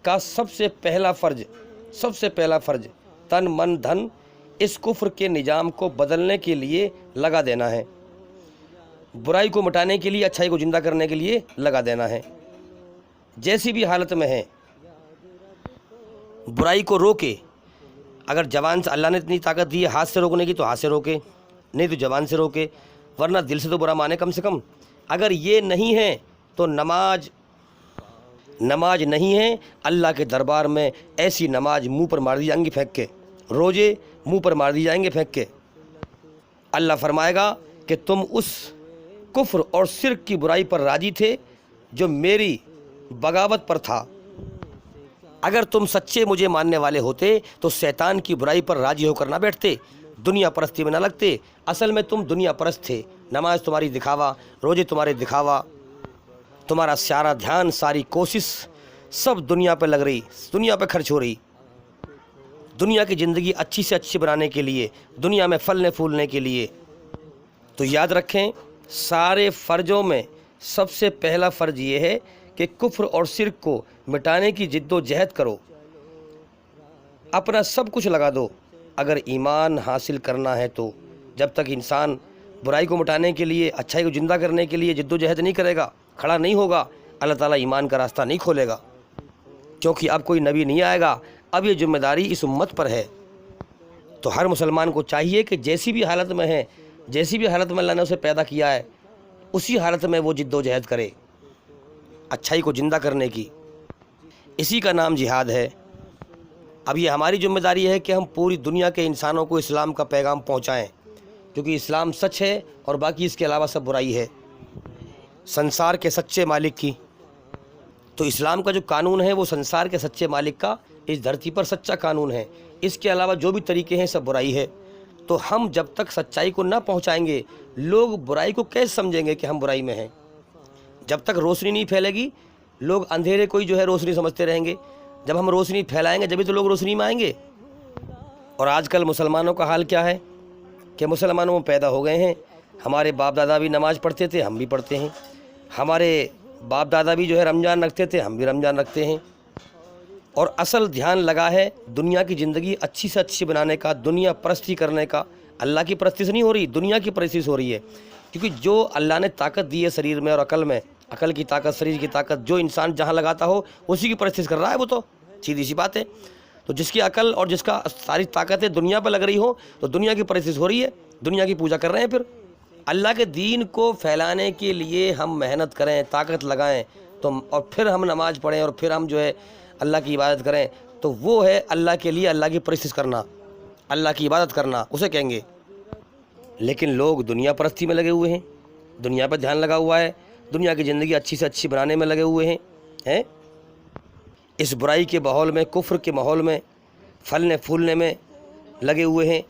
S2: کا سب سے پہلا فرض تن من دھن اس کفر کے نظام کو بدلنے کے لیے لگا دینا ہے، برائی کو مٹانے کے لیے، اچھائی کو زندہ کرنے کے لیے لگا دینا ہے۔ جیسی بھی حالت میں ہے برائی کو روکے۔ اگر زبان سے اللہ نے اتنی طاقت دی ہے ہاتھ سے روکنے کی تو ہاتھ سے روکے، نہیں تو زبان سے روکے، ورنہ دل سے تو برا مانے کم سے کم۔ اگر یہ نہیں ہے تو نماز نہیں ہے، اللہ کے دربار میں ایسی نماز منہ پر مار دی جائیں گی پھینک کے، روزے منہ پر مار دی جائیں گے پھینک کے۔ اللہ فرمائے گا کہ تم اس کفر اور شرک کی برائی پر راضی تھے جو میری بغاوت پر تھا۔ اگر تم سچے مجھے ماننے والے ہوتے تو شیطان کی برائی پر راضی ہو کر نہ بیٹھتے، دنیا پرستی میں نہ لگتے۔ اصل میں تم دنیا پرست تھے، نماز تمہاری دکھاوا، روزے تمہارے دکھاوا، تمہارا سارا دھیان، ساری کوشش سب دنیا پہ لگ رہی، دنیا پہ خرچ ہو رہی، دنیا کی زندگی اچھی سے اچھی بنانے کے لیے، دنیا میں پھلنے پھولنے کے لیے۔ تو یاد رکھیں، سارے فرضوں میں سب سے پہلا فرض یہ ہے کہ کفر اور شرک کو مٹانے کی جد و جہد کرو، اپنا سب کچھ لگا دو اگر ایمان حاصل کرنا ہے تو۔ جب تک انسان برائی کو مٹانے کے لیے، اچھائی کو زندہ کرنے کے لیے جد و جہد نہیں کرے گا، کھڑا نہیں ہوگا، اللہ تعالیٰ ایمان کا راستہ نہیں کھولے گا، کیونکہ اب کوئی نبی نہیں آئے گا، اب یہ ذمہ داری اس امت پر ہے۔ تو ہر مسلمان کو چاہیے کہ جیسی بھی حالت میں ہے، جیسی بھی حالت میں اللہ نے اسے پیدا کیا ہے، اسی حالت میں وہ جد و جہد کرے اچھائی کو زندہ کرنے کی۔ اسی کا نام جہاد ہے۔ اب یہ ہماری ذمہ داری ہے کہ ہم پوری دنیا کے انسانوں کو اسلام کا پیغام پہنچائیں، کیونکہ اسلام سچ ہے اور باقی اس کے علاوہ سب برائی ہے، سنسار کے سچے مالک کی۔ تو اسلام کا جو قانون ہے وہ سنسار کے سچے مالک کا اس دھرتی پر سچا قانون ہے، اس کے علاوہ جو بھی طریقے ہیں سب برائی ہے۔ تو ہم جب تک سچائی کو نہ پہنچائیں گے، لوگ برائی کو کیسے سمجھیں گے کہ ہم برائی میں ہیں؟ جب تک روشنی نہیں پھیلے گی، لوگ اندھیرے کو ہی جو ہے روشنی سمجھتے رہیں گے۔ جب ہم روشنی پھیلائیں گے جبھی تو لوگ روشنی میں آئیں گے۔ اور آج کل مسلمانوں کا حال کیا ہے کہ مسلمانوں میں پیدا ہو گئے ہیں، ہمارے باپ دادا بھی نماز پڑھتے تھے، ہم بھی پڑھتے ہیں، ہمارے باپ دادا بھی جو ہے رمضان رکھتے تھے، ہم بھی رمضان رکھتے ہیں، اور اصل دھیان لگا ہے دنیا کی زندگی اچھی سے اچھی بنانے کا، دنیا پرستی کرنے کا۔ اللہ کی پرستی سے نہیں ہو رہی، دنیا کی پرستی سے ہو رہی ہے، کیونکہ جو اللہ نے طاقت دی ہے شریر میں اور عقل میں، عقل کی طاقت، شریر کی طاقت، جو انسان جہاں لگاتا ہو اسی کی پرستی کر رہا ہے، وہ تو سیدھی سی بات ہے۔ تو جس کی عقل اور جس کا ساری طاقتیں دنیا پہ لگ رہی ہو تو دنیا کی پرستی ہو رہی ہے، دنیا کی پوجا کر رہے ہیں۔ پھر اللہ کے دین کو پھیلانے کے لیے ہم محنت کریں، طاقت لگائیں، تو اور پھر ہم نماز پڑھیں اور پھر ہم جو ہے اللہ کی عبادت کریں، تو وہ ہے اللہ کے لیے اللہ کی پرستی کرنا، اللہ کی عبادت کرنا اسے کہیں گے۔ لیکن لوگ دنیا پرستی میں لگے ہوئے ہیں، دنیا پہ دھیان لگا ہوا ہے، دنیا کی زندگی اچھی سے اچھی بنانے میں لگے ہوئے ہیں۔ اس برائی کے ماحول میں، کفر کے ماحول میں پھلنے پھولنے میں لگے ہوئے ہیں،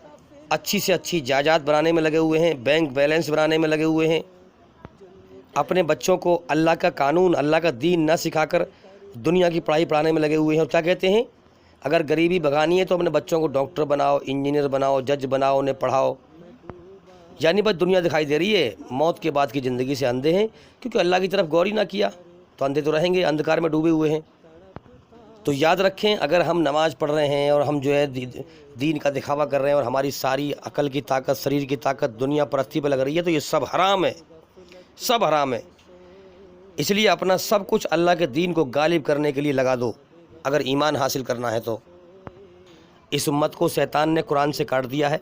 S2: اچھی سے اچھی جائیداد بنانے میں لگے ہوئے ہیں، بینک بیلنس بنانے میں لگے ہوئے ہیں، اپنے بچوں کو اللہ کا قانون، اللہ کا دین نہ سکھا کر دنیا کی پڑھائی پڑھانے میں لگے ہوئے ہیں۔ اور کیا کہتے ہیں، اگر غریبی بھگانی ہے تو اپنے بچوں کو ڈاکٹر بناؤ، انجینئر بناؤ، جج بناؤ، انہیں پڑھاؤ۔ یعنی بس دنیا دکھائی دے رہی ہے، موت کے بعد کی زندگی سے اندھے ہیں، کیونکہ اللہ کی طرف غور ہی نہ کیا تو اندھے تو رہیں گے، اندھکار میں ڈوبے ہوئے ہیں۔ تو یاد رکھیں، اگر ہم نماز پڑھ رہے ہیں اور ہم جو ہے دین کا دکھاوا کر رہے ہیں اور ہماری ساری عقل کی طاقت، شریر کی طاقت دنیا پرستی پہ لگ رہی ہے، تو یہ سب حرام ہے، سب حرام ہے۔ اس لیے اپنا سب کچھ اللہ کے دین کو غالب کرنے کے لیے لگا دو اگر ایمان حاصل کرنا ہے تو۔ اس امت کو شیطان نے قرآن سے کاٹ دیا ہے،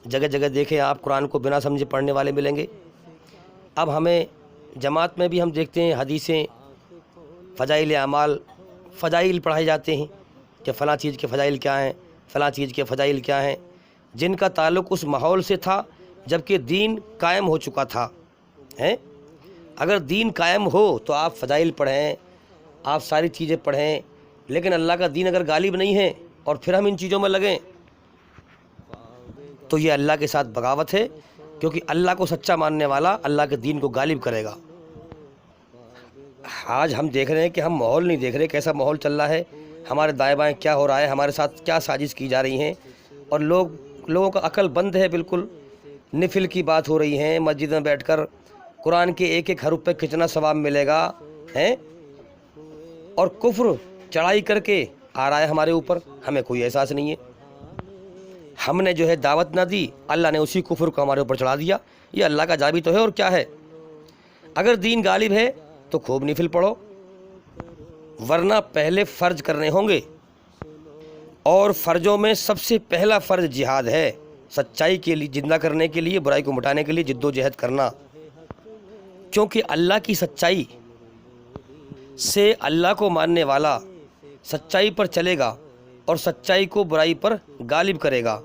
S2: جگہ جگہ دیکھیں آپ قرآن کو بنا سمجھے پڑھنے والے ملیں گے۔ اب ہمیں جماعت میں بھی ہم دیکھتے ہیں حدیثیں، فضائل اعمال، فضائل پڑھائے جاتے ہیں کہ فلاں چیز کے فضائل کیا ہیں، فلاں چیز کے فضائل کیا ہیں، جن کا تعلق اس ماحول سے تھا جب کہ دین قائم ہو چکا تھا۔ اگر دین قائم ہو تو آپ فضائل پڑھیں، آپ ساری چیزیں پڑھیں، لیکن اللہ کا دین اگر غالب نہیں ہے اور پھر ہم ان چیزوں میں لگیں تو یہ اللہ کے ساتھ بغاوت ہے، کیونکہ اللہ کو سچا ماننے والا اللہ کے دین کو غالب کرے گا۔ آج ہم دیکھ رہے ہیں کہ ہم ماحول نہیں دیکھ رہے، کیسا ماحول چل رہا ہے، ہمارے دائیں بائیں کیا ہو رہا ہے، ہمارے ساتھ کیا سازش کی جا رہی ہیں، اور لوگوں کا عقل بند ہے بالکل۔ نفل کی بات ہو رہی ہے، مسجد میں بیٹھ کر قرآن کے ایک ایک حرف پہ کتنا ثواب ملے گا، اور کفر چڑھائی کر کے آ رہا ہے ہمارے اوپر، ہمیں کوئی احساس نہیں ہے۔ ہم نے جو ہے دعوت نہ دی، اللہ نے اسی کفر کو ہمارے اوپر چڑھا دیا۔ یہ اللہ کا جابی تو ہے، اور کیا ہے۔ اگر دین غالب ہے تو خوب نفل پڑھو، ورنہ پہلے فرض کرنے ہوں گے، اور فرضوں میں سب سے پہلا فرض جہاد ہے، سچائی کے لیے زندہ کرنے کے لیے، برائی کو مٹانے کے لیے جد و جہد کرنا، کیونکہ اللہ کی سچائی سے اللہ کو ماننے والا سچائی پر چلے گا اور سچائی کو برائی پر غالب کرے گا۔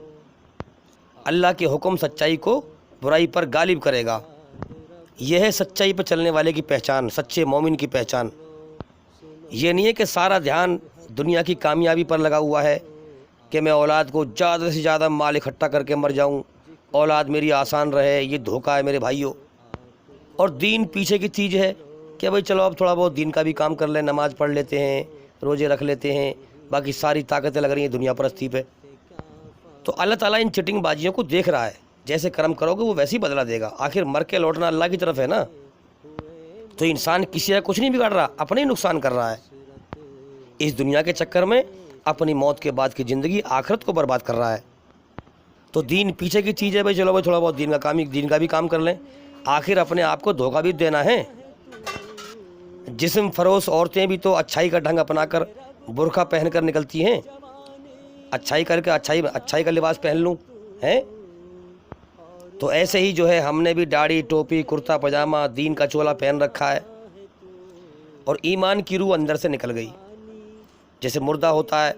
S2: اللہ کے حکم سچائی کو برائی پر غالب کرے گا۔ یہ ہے سچائی پر چلنے والے کی پہچان، سچے مومن کی پہچان۔ یہ نہیں ہے کہ سارا دھیان دنیا کی کامیابی پر لگا ہوا ہے کہ میں اولاد کو زیادہ سے زیادہ مال اکٹھا کر کے مر جاؤں، اولاد میری آسان رہے۔ یہ دھوکہ ہے میرے بھائیوں۔ اور دین پیچھے کی چیز ہے کہ بھائی چلو اب تھوڑا بہت دین کا بھی کام کر لیں، نماز پڑھ لیتے ہیں، روزے رکھ لیتے ہیں، باقی ساری طاقتیں لگ رہی ہیں دنیا پرستی پہ۔ تو اللہ تعالیٰ ان چٹنگ بازیوں کو دیکھ رہا ہے، جیسے کرم کرو گے وہ ویسے ہی بدلہ دے گا۔ آخر مر کے لوٹنا اللہ کی طرف ہے نا۔ تو انسان کسی کا کچھ نہیں بگاڑ رہا، اپنے ہی نقصان کر رہا ہے۔ اس دنیا کے چکر میں اپنی موت کے بعد کی زندگی آخرت کو برباد کر رہا ہے۔ تو دین پیچھے کی چیز ہے، بھائی چلو بھائی تھوڑا بہت دین کا بھی کام کر لیں، آخر اپنے آپ کو دھوکہ بھی دینا ہے۔ جسم فروش عورتیں بھی تو اچھائی کا ڈھنگ اپنا کر برقع پہن کر نکلتی ہیں، اچھائی کر کے اچھائی کا لباس پہن لوں ہیں۔ تو ایسے ہی جو ہے ہم نے بھی داڑھی، ٹوپی، کرتا پاجامہ، دین کا چولا پہن رکھا ہے، اور ایمان کی روح اندر سے نکل گئی۔ جیسے مردہ ہوتا ہے،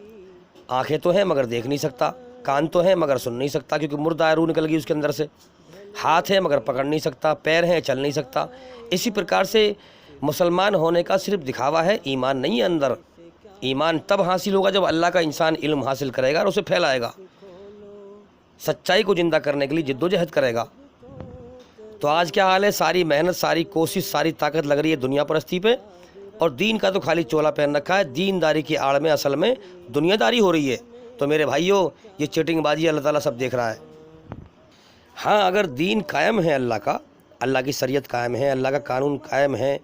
S2: آنکھیں تو ہیں مگر دیکھ نہیں سکتا، کان تو ہیں مگر سن نہیں سکتا کیونکہ مردہ ہے، روح نکل گئی اس کے اندر سے، ہاتھ ہے مگر پکڑ نہیں سکتا، پیر ہیں چل نہیں سکتا۔ اسی پرکار سے مسلمان ہونے کا صرف دکھاوا ہے، ایمان نہیں ہے اندر۔ ایمان تب حاصل ہوگا جب اللہ کا انسان علم حاصل کرے گا اور اسے پھیلائے گا، سچائی کو زندہ کرنے کے لیے جد و جہد کرے گا۔ تو آج کیا حال ہے؟ ساری محنت، ساری کوشش، ساری طاقت لگ رہی ہے دنیا پرستی پہ، اور دین کا تو خالی چولا پہن رکھا ہے۔ دینداری کی آڑ میں اصل میں دنیا داری ہو رہی ہے۔ تو میرے بھائیوں، یہ چیٹنگ بازی اللہ تعالیٰ سب دیکھ رہا ہے۔ ہاں، اگر دین قائم ہے اللہ کا، اللہ کی شریعت قائم ہے، اللہ کا قانون قائم ہے،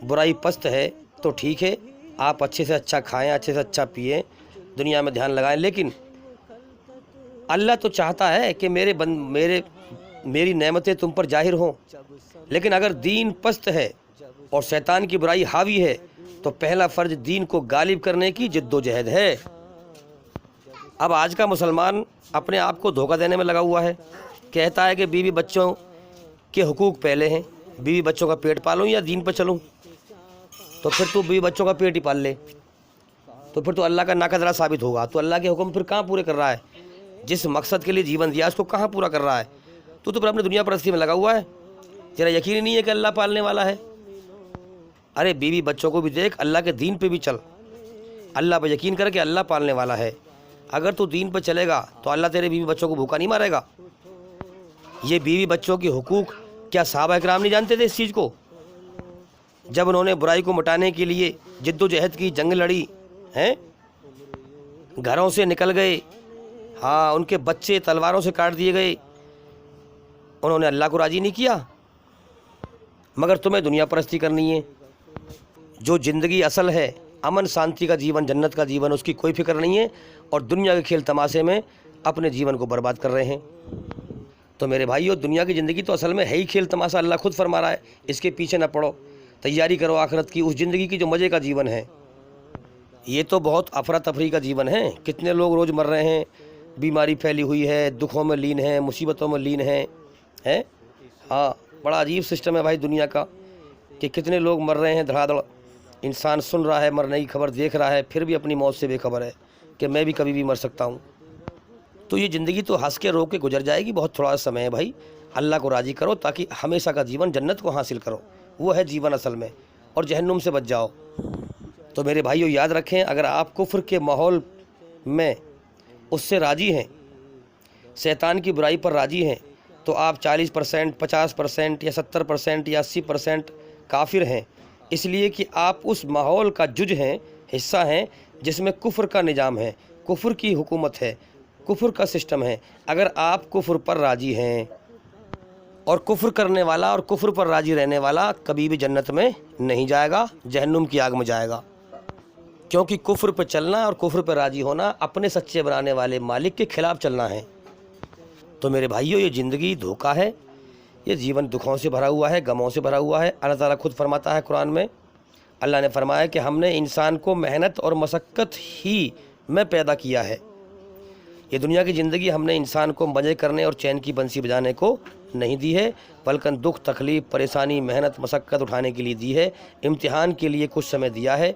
S2: برائی پست ہے، تو ٹھیک ہے، آپ اچھے سے اچھا کھائیں، اچھے سے اچھا پئیں، دنیا میں دھیان لگائیں۔ لیکن اللہ تو چاہتا ہے کہ میری نعمتیں تم پر ظاہر ہوں۔ لیکن اگر دین پست ہے اور شیطان کی برائی حاوی ہے تو پہلا فرض دین کو غالب کرنے کی جد و جہد ہے۔ اب آج کا مسلمان اپنے آپ کو دھوکہ دینے میں لگا ہوا ہے، کہتا ہے کہ بیوی بچوں کے حقوق پہلے ہیں، بیوی بچوں کا پیٹ پالوں یا دین پہ چلوں؟ تو پھر تو بیوی بچوں کا پیٹ ہی پال لے، تو پھر تو اللہ کا ناقدرہ ثابت ہوگا۔ تو اللہ کے حکم پھر کہاں پورے کر رہا ہے؟ جس مقصد کے لیے جیون دیا اس کو کہاں پورا کر رہا ہے؟ تو پھر اپنی دنیا پرستی میں لگا ہوا ہے، تیرا یقین ہی نہیں ہے کہ اللہ پالنے والا ہے۔ ارے بیوی بچوں کو بھی دیکھ، اللہ کے دین پہ بھی چل، اللہ پہ یقین کر کے اللہ پالنے والا ہے۔ اگر تو دین پہ چلے گا تو اللہ تیرے بیوی بچوں کو بھوکا نہیں مارے گا۔ یہ بیوی بچوں کے حقوق کیا صحابہ اکرام نہیں جانتے تھے اس چیز کو؟ جب انہوں نے برائی کو مٹانے کے لیے جد و جہد کی، جنگ لڑی ہیں، گھروں سے نکل گئے، ہاں ان کے بچے تلواروں سے کاٹ دیے گئے، انہوں نے اللہ کو راضی نہیں کیا۔ مگر تمہیں دنیا پرستی کرنی ہے۔ جو زندگی اصل ہے، امن شانتی کا جیون، جنت کا جیون، اس کی کوئی فکر نہیں ہے، اور دنیا کے کھیل تماشے میں اپنے جیون کو برباد کر رہے ہیں۔ تو میرے بھائیو، دنیا کی زندگی تو اصل میں ہے ہی کھیل تماشا، اللہ خود فرما رہا ہے، اس کے پیچھے نہ پڑو، تیاری کرو آخرت کی، اس زندگی کی جو مزے کا جیون ہے۔ یہ تو بہت افراتفری کا جیون ہے، کتنے لوگ روز مر رہے ہیں، بیماری پھیلی ہوئی ہے، دکھوں میں لین ہیں، مصیبتوں میں لین ہیں۔ ہاں، بڑا عجیب سسٹم ہے بھائی دنیا کا کہ کتنے لوگ مر رہے ہیں دھڑا دھڑ، انسان سن رہا ہے مرنے کی خبر، دیکھ رہا ہے، پھر بھی اپنی موت سے بے خبر ہے کہ میں بھی کبھی بھی مر سکتا ہوں۔ تو یہ زندگی تو ہنس کے رو کے گزر جائے گی، بہت تھوڑا سمے ہے بھائی، اللہ کو راضی کرو تاکہ ہمیشہ کا جیون جنت کو حاصل کرو، وہ ہے جیون اصل میں، اور جہنم سے بچ جاؤ۔ تو میرے بھائیو یاد رکھیں، اگر آپ کفر کے ماحول میں اس سے راضی ہیں، شیطان کی برائی پر راضی ہیں، تو آپ 40%، 50% یا 70% یا 80% کافر ہیں، اس لیے کہ آپ اس ماحول کا جز ہیں، حصہ ہیں جس میں کفر کا نظام ہے، کفر کی حکومت ہے، کفر کا سسٹم ہے۔ اگر آپ کفر پر راضی ہیں، اور کفر کرنے والا اور کفر پر راضی رہنے والا کبھی بھی جنت میں نہیں جائے گا، جہنم کی آگ میں جائے گا، کیونکہ کفر پہ چلنا اور کفر پہ راضی ہونا اپنے سچے بنانے والے مالک کے خلاف چلنا ہے۔ تو میرے بھائیوں، یہ زندگی دھوکہ ہے، یہ جیون دکھوں سے بھرا ہوا ہے، غموں سے بھرا ہوا ہے۔ اللہ تعالیٰ خود فرماتا ہے قرآن میں، اللہ نے فرمایا کہ ہم نے انسان کو محنت اور مشقت ہی میں پیدا کیا ہے۔ یہ دنیا کی زندگی ہم نے انسان کو مزے کرنے اور چین کی بنسی بجانے کو نہیں دی ہے، بلکہ دکھ، تکلیف، پریشانی، محنت، مشقت اٹھانے کے لیے دی ہے، امتحان کے لیے کچھ سمے دیا ہے،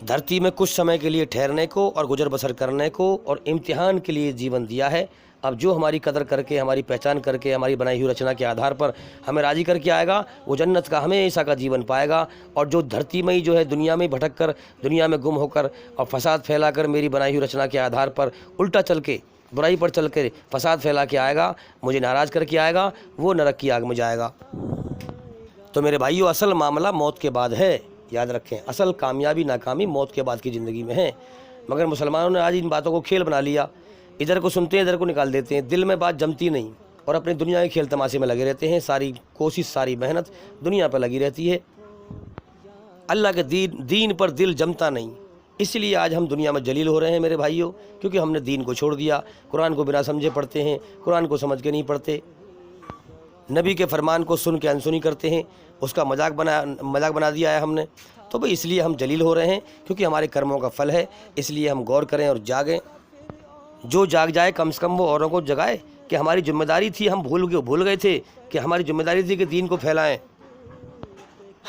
S2: دھرتی میں کچھ سمے کے لیے ٹھہرنے کو اور گزر بسر کرنے کو، اور امتحان کے لیے جیون دیا ہے اب جو ہماری قدر کر کے، ہماری پہچان کر کے، ہماری بنائی ہوئی رچنا کے آدھار پر ہمیں راضی کر کے آئے گا، وہ جنت کا ہمیشہ کا جیون پائے گا۔ اور جو دھرتی میں ہی جو ہے دنیا میں بھٹک کر، دنیا میں گم ہو کر اور فساد پھیلا کر میری بنائی ہوئی رچنا کے آدھار پر الٹا چل کے، برائی پر چل کے فساد پھیلا کے آئے گا، مجھے ناراض کر کے آئے گا، وہ نرک کی آگ میں جائے گا۔ تو میرے بھائیو، اصل معاملہ موت کے بعد ہے، یاد رکھیں، اصل کامیابی ناکامی موت کے بعد کی زندگی میں ہے۔ مگر مسلمانوں نے آج ان باتوں کو کھیل بنا لیا، ادھر کو سنتے ہیں ادھر کو نکال دیتے ہیں، دل میں بات جمتی نہیں اور اپنی دنیا کے کھیل تماشے میں لگے رہتے ہیں، ساری کوشش، ساری محنت دنیا پہ لگی رہتی ہے، اللہ کے دین پر دل جمتا نہیں۔ اس لیے آج ہم دنیا میں جلیل ہو رہے ہیں میرے بھائیوں، کیونکہ ہم نے دین کو چھوڑ دیا، قرآن کو بنا سمجھے پڑھتے ہیں، قرآن کو سمجھ کے نہیں پڑھتے، نبی کے فرمان کو سن کے انسنی کرتے ہیں، اس کا مذاق بنا دیا ہے ہم نے۔ تو بھئی اس لیے ہم جلیل ہو رہے ہیں، کیونکہ ہمارے کرموں کا پھل ہے، اس لیے ہم غور کریں اور جاگیں۔ جو جاگ جائے کم سے کم وہ اوروں کو جگائے، کہ ہماری ذمہ داری تھی، ہم بھول گئے تھے کہ ہماری ذمہ داری تھی کہ دین کو پھیلائیں،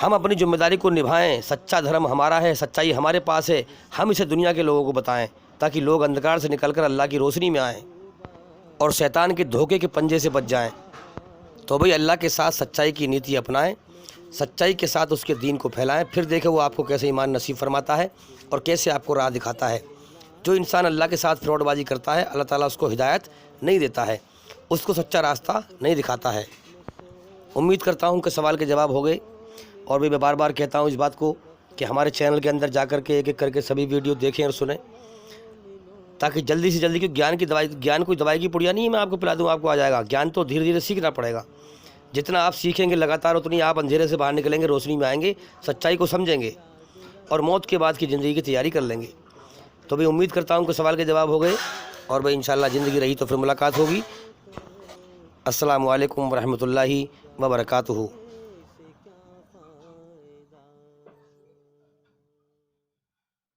S2: ہم اپنی ذمہ داری کو نبھائیں، سچا دھرم ہمارا ہے، سچائی ہمارے پاس ہے، ہم اسے دنیا کے لوگوں کو بتائیں، تاکہ لوگ اندھکار سے نکل کر اللہ کی روشنی میں آئیں اور شیطان کے دھوکے کے پنجے سے بچ جائیں۔ تو بھئی اللہ کے ساتھ سچائی کی نیتی اپنائیں، سچائی کے ساتھ اس کے دین کو پھیلائیں، پھر دیکھیں وہ آپ کو کیسے ایمان نصیب فرماتا ہے اور کیسے آپ کو راہ دکھاتا ہے۔ جو انسان اللہ کے ساتھ فراڈ بازی کرتا ہے، اللہ تعالیٰ اس کو ہدایت نہیں دیتا ہے، اس کو سچا راستہ نہیں دکھاتا ہے۔ امید کرتا ہوں کہ سوال کے جواب ہو گئے، اور بھی میں بار بار کہتا ہوں اس بات کو کہ ہمارے چینل کے اندر جا کر کے ایک ایک کر کے سبھی ویڈیو دیکھیں اور سنیں، تاکہ جلدی سے جلدی، کیونکہ گیان کوئی دوائی کی پڑیا نہیں ہے، میں آپ کو پلا دوں آپ کو آ جائے گا، گیان تو دھیرے دھیرے سیکھنا پڑے گا۔ جتنا آپ سیکھیں گے لگاتار، اتنی آپ اندھیرے سے باہر نکلیں گے، روشنی میں آئیں گے، سچائی کو سمجھیں گے اور موت کے بعد کی زندگی کی تیاری کر لیں گے۔ تو بھئی امید کرتا ہوں کہ سوال کے جواب ہو گئے، اور بھئی انشاءاللہ زندگی رہی تو پھر ملاقات ہوگی۔ السلام علیکم ورحمۃ اللہ وبرکاتہ۔